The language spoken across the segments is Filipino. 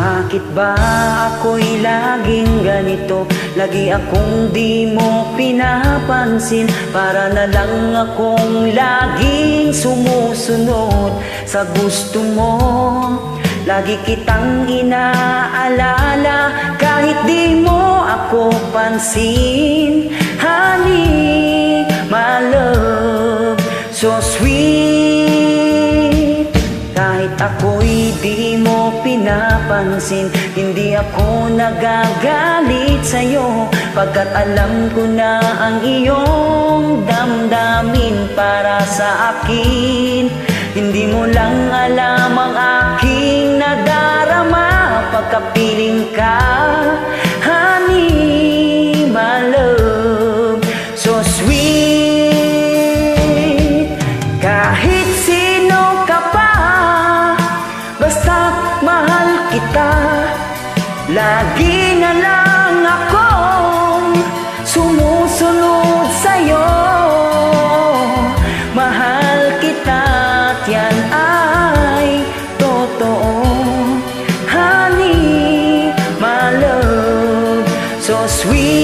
Bakit ba ako'y laging ganito? Lagi akong di mo pinapansin. Para na lang akong laging sumusunod sa gusto mo. Lagi kitang inaalala kahit di mo ako pansin. Honey, my love, so sweet. Kahit ako'y di mo pinapansin, hindi ako nagagalit sa'yo, pagkat alam ko na ang iyong damdamin para sa akin. Hindi mo lang alam ang aking nadarama pagkapiling ka. Honey, my love, so sweet. Kahit sino ka pa, basta't mahal kita. Lagi na lang akong sumusunod sa'yo. Mahal kita, yan ay totoo. Honey, my love, so sweet.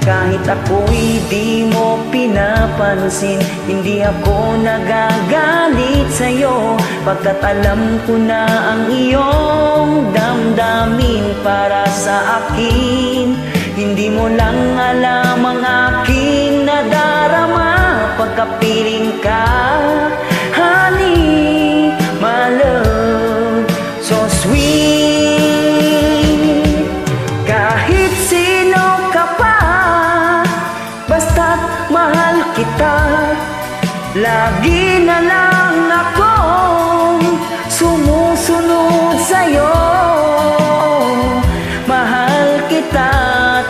Kahit ako'y di mo pinapansin, hindi ako nagagalit sa'yo, pagkat alam ko na ang iyong damdamin para sa akin. Hindi mo lang alam ang aking nadarama pagkapiling ka. Honey, my love, so sweet. Kahit sino ka pa, basta't mahal kita. Lagi na lang akong sumusunod sa'yo. Mahal kita,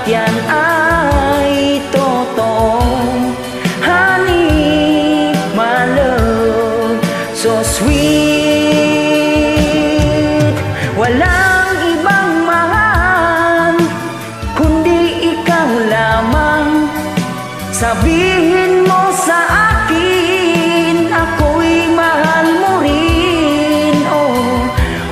yan ay totoo. Honey, my love, so sweet. Walang ibang mahal kundi ikaw lamang. Sabihin mo sa akin, ako'y mahal mo rin.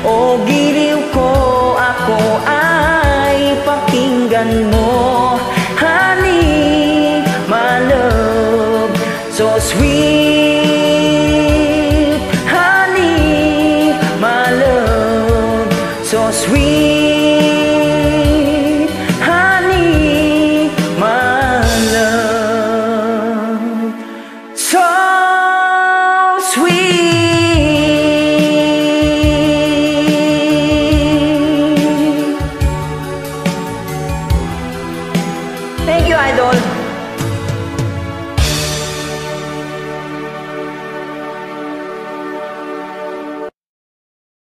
Oh, giliw ko, ako ay pakinggan mo. Honey, my love, so sweet. Honey, my love, so sweet. Honey, my love, so sweet. Thank you, Idol.